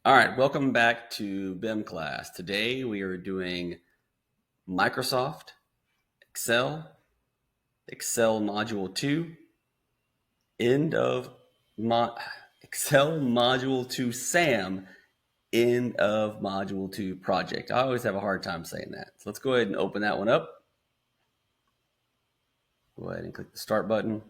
All right, welcome back to BIM class. Today we are doing Microsoft, Excel, Excel Module 2, end of Excel Module 2 SAM, end of Module 2 project. I always have a hard time saying that. So let's go ahead and open that one up. Go ahead and click the Start button.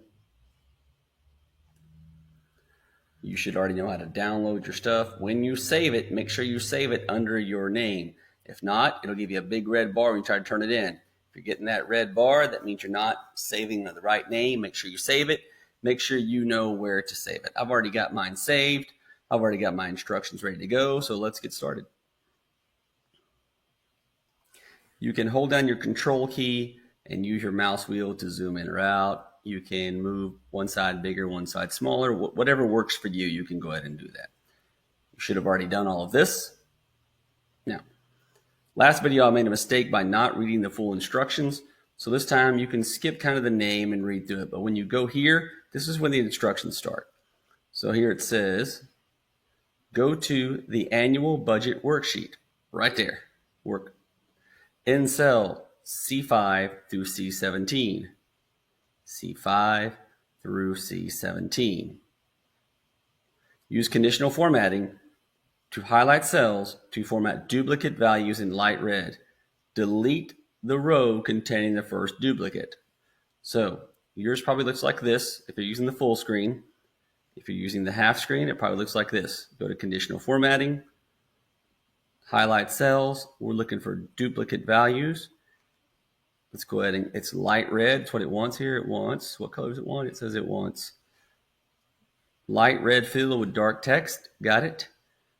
You should already know how to download your stuff. When you save it, make sure you save it under your name. If not, it'll give you a big red bar when you try to turn it in. If you're getting that red bar, that means you're not saving the right name. Make sure you save it. Make sure you know where to save it. I've already got mine saved. I've already got my instructions ready to go. So let's get started. You can hold down your control key and use your mouse wheel to zoom in or out. You can move one side bigger, one side smaller. Whatever works for you, you can go ahead and do that. You should have already done all of this. Now, last video I made a mistake by not reading the full instructions. So this time you can skip kind of the name and read through it. But when you go here, this is when the instructions start. So here it says, go to the annual budget worksheet. Right there. Work in cell C5 through C17. C5 through C17. Use conditional formatting to highlight cells to format duplicate values in light red. Delete the row containing the first duplicate. So yours probably looks like this if you're using the full screen. If you're using the half screen, it probably looks like this. Go to conditional formatting, highlight cells. We're looking for duplicate values. Let's go ahead and it's light red. It's what it wants here. It wants, what color does it want? It says it wants light red fill with dark text. Got it.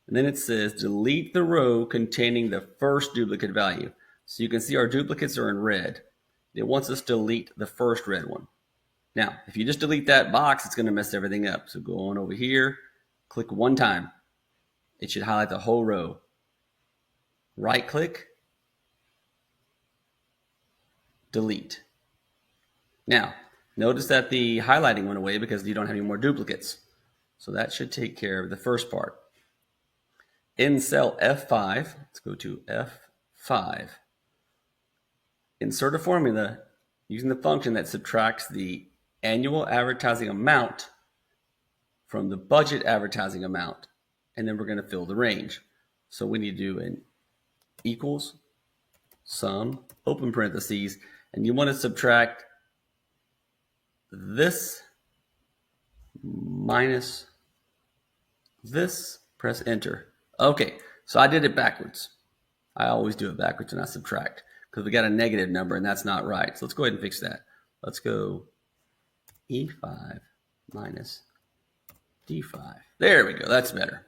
And then it says delete the row containing the first duplicate value. So you can see our duplicates are in red. It wants us to delete the first red one. Now, if you just delete that box, it's going to mess everything up. So go on over here, click one time. It should highlight the whole row. Right click, delete. Now, notice that the highlighting went away because you don't have any more duplicates. So that should take care of the first part. In cell F5, let's go to F5. Insert a formula using the function that subtracts the annual advertising amount from the budget advertising amount. And then we're going to fill the range. So we need to do an equals sum, open parentheses, and you want to subtract this minus this, press enter. Okay, so I did it backwards. I always do it backwards when I subtract because we got a negative number and that's not right. So let's go ahead and fix that. Let's go E5 minus D5. There we go, that's better.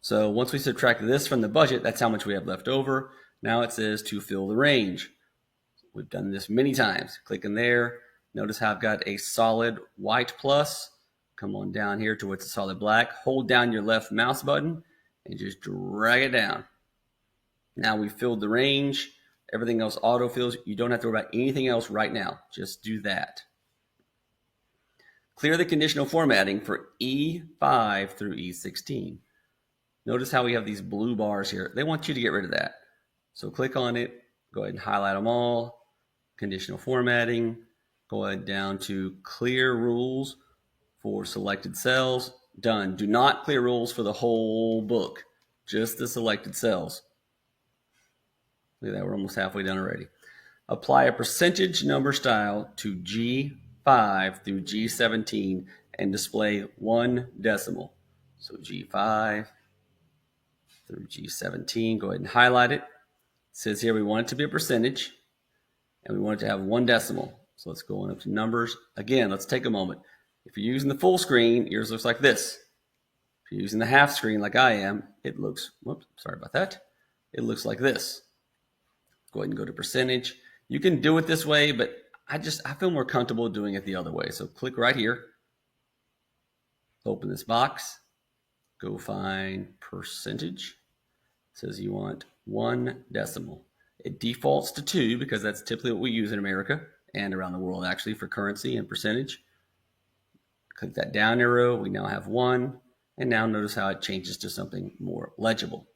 So once we subtract this from the budget, that's how much we have left over. Now it says to fill the range. We've done this many times. Click in there. Notice how I've got a solid white plus. Come on down here to what's a solid black. Hold down your left mouse button and just drag it down. Now we've filled the range. Everything else autofills. You don't have to worry about anything else right now. Just do that. Clear the conditional formatting for E5 through E16. Notice how we have these blue bars here. They want you to get rid of that. So click on it. Go ahead and highlight them all. Conditional formatting. Go ahead down to clear rules for selected cells. Done. Do not clear rules for the whole book. Just the selected cells. Look at that. We're almost halfway done already. Apply a percentage number style to G5 through G17 and display one decimal. So G5 through G17. Go ahead and highlight it. It says here we want it to be a percentage and we want it to have one decimal. So let's go on up to numbers. Again, let's take a moment. If you're using the full screen, yours looks like this. If you're using the half screen like I am, it looks, whoops, sorry about that. It looks like this. Go ahead and go to percentage. You can do it this way, but I feel more comfortable doing it the other way. So click right here. Open this box. Go find percentage. It says you want one decimal. It defaults to 2 because that's typically what we use in America and around the world actually for currency and percentage. Click that down arrow. We now have 1. And now notice how it changes to something more legible.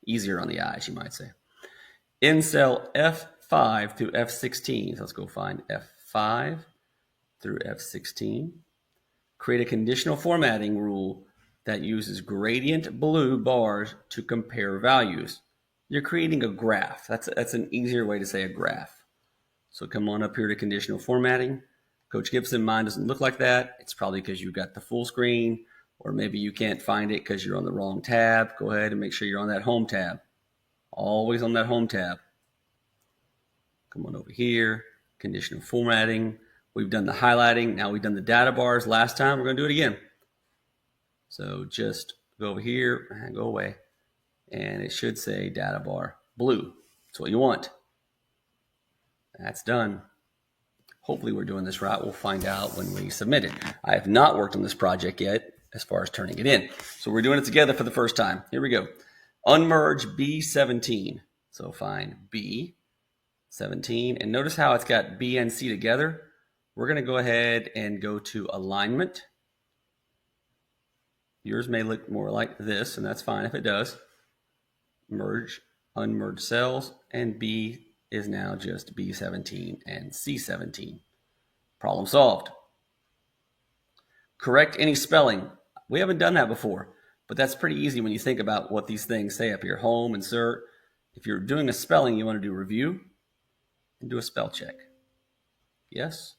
Easier on the eyes, you might say. In cell F5 through F16, so let's go find F5 through F16. Create a conditional formatting rule that uses gradient blue bars to compare values. You're creating a graph. That's an easier way to say a graph. So come on up here to conditional formatting. Coach Gibson, mine doesn't look like that. It's probably because you got the full screen, or maybe you can't find it because you're on the wrong tab. Go ahead and make sure you're on that home tab. Always on that home tab. Come on over here, conditional formatting. We've done the highlighting. Now we've done the data bars last time. We're going to do it again. So just go over here and go away. And it should say data bar blue. That's what you want. That's done. Hopefully we're doing this right. We'll find out when we submit it. I have not worked on this project yet as far as turning it in. So we're doing it together for the first time. Here we go. Unmerge B17. So find B17. And notice how it's got B and C together. We're going to go ahead and go to alignment. Yours may look more like this, and that's fine if it does. Merge, unmerge cells, and B is now just B17 and C17. Problem solved. Correct any spelling. We haven't done that before, but that's pretty easy when you think about what these things say up here. Home, insert. If you're doing a spelling, you want to do review and do a spell check. Yes.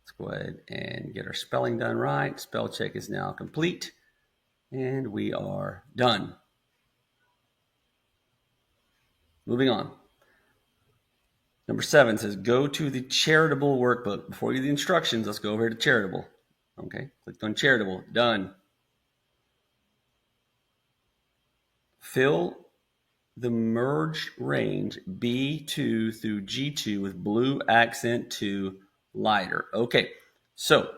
Let's go ahead and get our spelling done right. Spell check is now complete, and we are done. Moving on. Number 7 says, go to the charitable workbook. Before you do the instructions, let's go over to charitable. Okay, clicked on charitable, done. Fill the merge range B2 through G2 with blue accent to lighter. Okay, so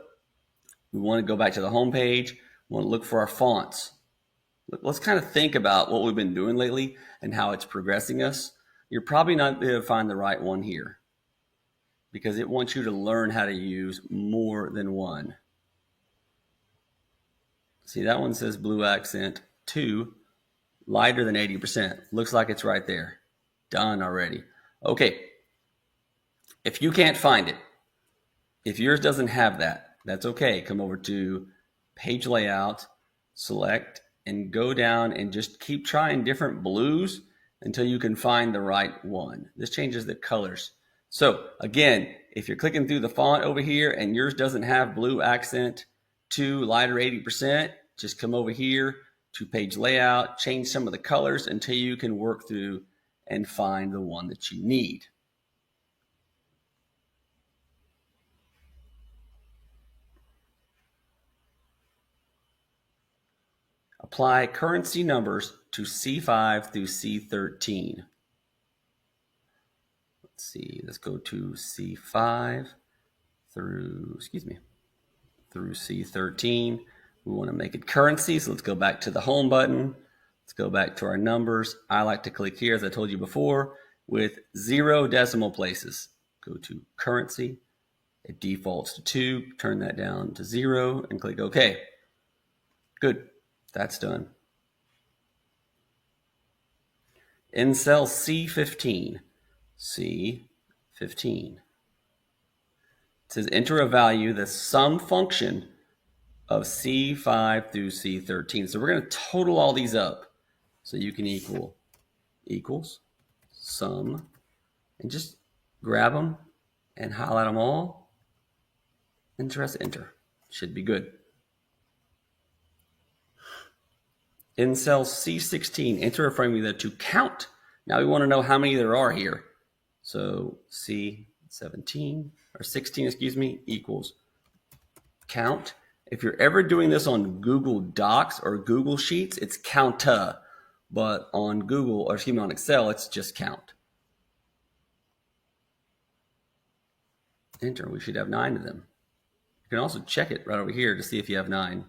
we want to go back to the home page. We want to look for our fonts. Let's kind of think about what we've been doing lately and how it's progressing us. You're probably not going to find the right one here because it wants you to learn how to use more than one. See, that one says blue accent 2, lighter than 80%. Looks like it's right there. Done already. Okay, if you can't find it, if yours doesn't have that, that's okay. Come over to page layout, select, and go down and just keep trying different blues until you can find the right one. This changes the colors. So again, if you're clicking through the font over here and yours doesn't have blue accent to lighter 80%, just come over here to page layout, change some of the colors until you can work through and find the one that you need. Apply currency numbers to C5 through C13. Let's see, let's go to C5 through C13. We want to make it currency, so let's go back to the home button. Let's go back to our numbers. I like to click here, as I told you before, with 0 decimal places. Go to currency. It defaults to 2. Turn that down to 0 and click OK. Good. That's done. In cell C15, it says enter a value, the sum function of C5 through C13. So we're going to total all these up. So you can equals sum, and just grab them and highlight them all and press enter. Should be good. In cell C16, enter a formula to count. Now we want to know how many there are here. So C17 or 16, equals count. If you're ever doing this on Google Docs or Google Sheets, it's counta. But on on Excel, it's just count. Enter. We should have 9 of them. You can also check it right over here to see if you have 9.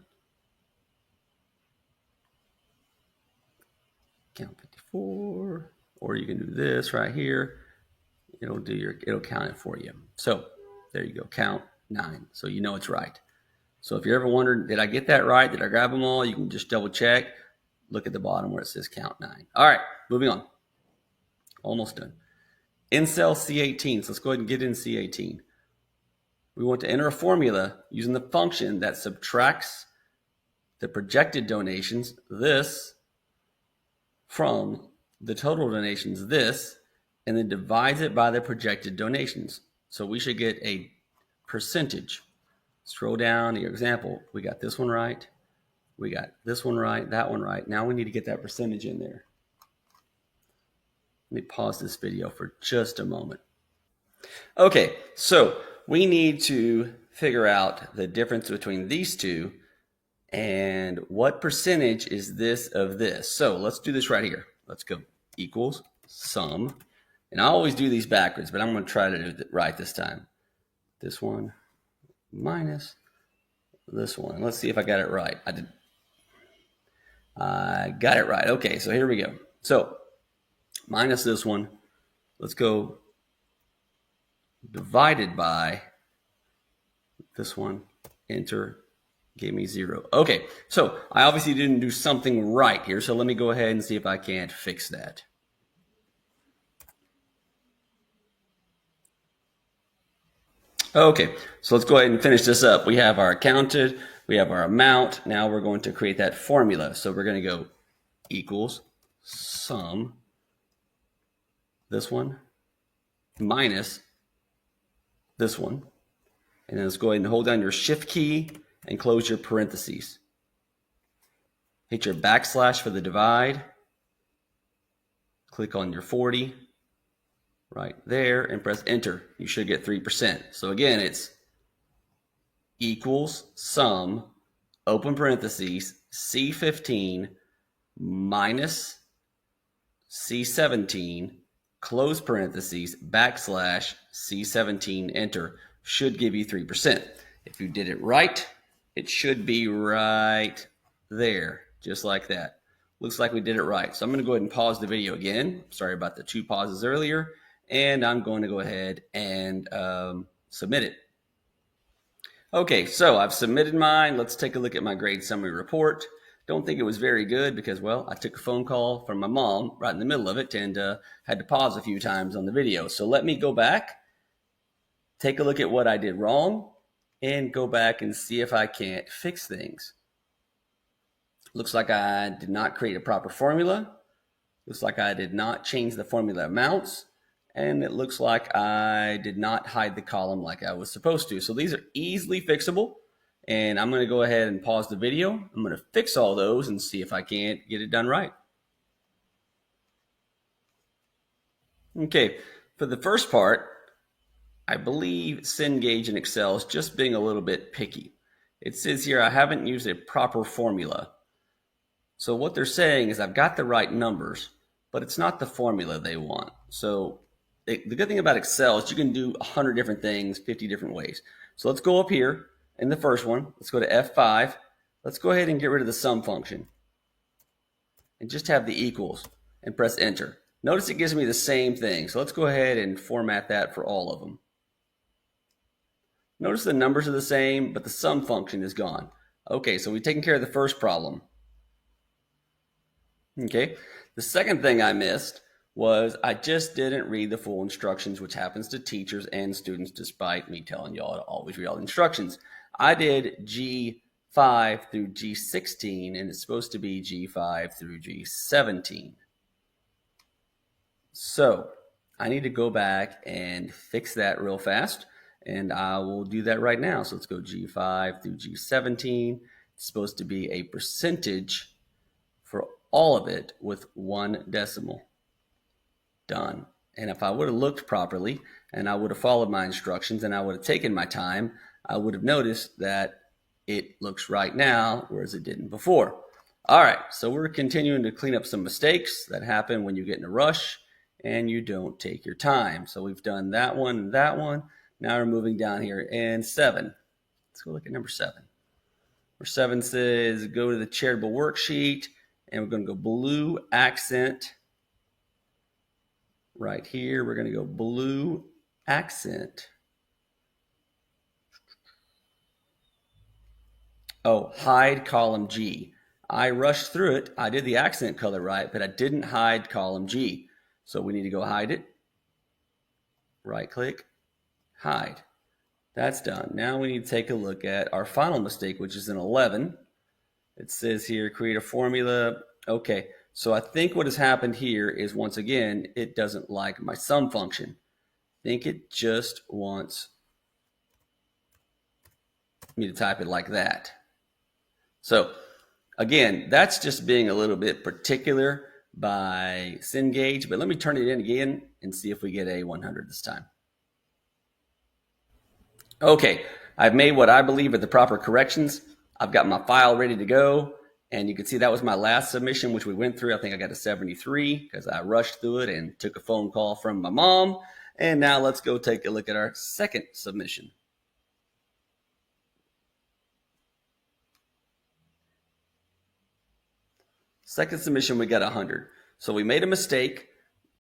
Count 54, or you can do this right here. It'll count it for you. So there you go, count 9. So you know it's right. So if you're ever wondering, did I get that right? Did I grab them all? You can just double check. Look at the bottom where it says count 9. All right, moving on. Almost done. In cell C18, so let's go ahead and get in C18. We want to enter a formula using the function that subtracts the projected donations, this, from the total donations, this, and then divides it by the projected donations. So we should get a percentage. Scroll down to your example. We got this one right. We got this one right, that one right. Now we need to get that percentage in there. Let me pause this video for just a moment. Okay, so we need to figure out the difference between these two and what percentage is this of this. So let's do this right here. Let's go equals sum. And I always do these backwards, but I'm going to try to do it right this time. This one minus this one. Let's see if I got it right. I got it right. Okay, so here we go. So minus this one. Let's go divided by this one. Enter. Gave me 0. Okay, so I obviously didn't do something right here, so let me go ahead and see if I can't fix that. Okay, so let's go ahead and finish this up. We have our counted, we have our amount. Now we're going to create that formula. So we're going to go equals sum, this one, minus this one. And then let's go ahead and hold down your shift key and close your parentheses. Hit your backslash for the divide. Click on your 40 right there and press enter. You should get 3%. So again, it's equals sum, open parentheses, C15 minus C17, close parentheses, backslash C17, enter. Should give you 3%. If you did it right, it should be right there, just like that. Looks like we did it right. So I'm going to go ahead and pause the video again. Sorry about the 2 pauses earlier. And I'm going to go ahead and submit it. Okay, so I've submitted mine. Let's take a look at my grade summary report. Don't think it was very good because, well, I took a phone call from my mom right in the middle of it and had to pause a few times on the video. So let me go back, take a look at what I did wrong, and go back and see if I can't fix things. Looks like I did not create a proper formula. Looks like I did not change the formula amounts. And it looks like I did not hide the column like I was supposed to. So these are easily fixable. And I'm going to go ahead and pause the video. I'm going to fix all those and see if I can't get it done right. Okay, for the first part, I believe Cengage in Excel is just being a little bit picky. It says here I haven't used a proper formula. So what they're saying is I've got the right numbers, but it's not the formula they want. So the good thing about Excel is you can do 100 different things, 50 different ways. So let's go up here in the first one. Let's go to F5. Let's go ahead and get rid of the sum function and just have the equals and press enter. Notice it gives me the same thing. So let's go ahead and format that for all of them. Notice the numbers are the same, but the sum function is gone. Okay, so we've taken care of the first problem. Okay, the second thing I missed was I just didn't read the full instructions, which happens to teachers and students despite me telling y'all to always read all the instructions. I did G5 through G16, and it's supposed to be G5 through G17. So I need to go back and fix that real fast, and I will do that right now. So let's go G5 through G17. It's supposed to be a percentage for all of it with 1 decimal. Done. And if I would have looked properly and I would have followed my instructions and I would have taken my time, I would have noticed that it looks right now, whereas it didn't before. All right, so we're continuing to clean up some mistakes that happen when you get in a rush and you don't take your time. So we've done that one and that one. Now we're moving down here and 7. Let's go look at number 7. Number 7 says go to the charitable worksheet, and we're going to go blue accent. Right here, we're going to go blue accent. Oh, hide column G. I rushed through it. I did the accent color right, but I didn't hide column G. So we need to go hide it. Right click, hide. That's done. Now we need to take a look at our final mistake, which is an 11. It says here, create a formula. Okay, so I think what has happened here is, once again, it doesn't like my sum function. I think it just wants me to type it like that. So again, that's just being a little bit particular by Cengage, but let me turn it in again and see if we get a 100 this time. Okay, I've made what I believe are the proper corrections. I've got my file ready to go, and you can see that was my last submission, which we went through. I think I got a 73 because I rushed through it and took a phone call from my mom. And now let's go take a look at our second submission. Second submission, we got 100. So we made a mistake.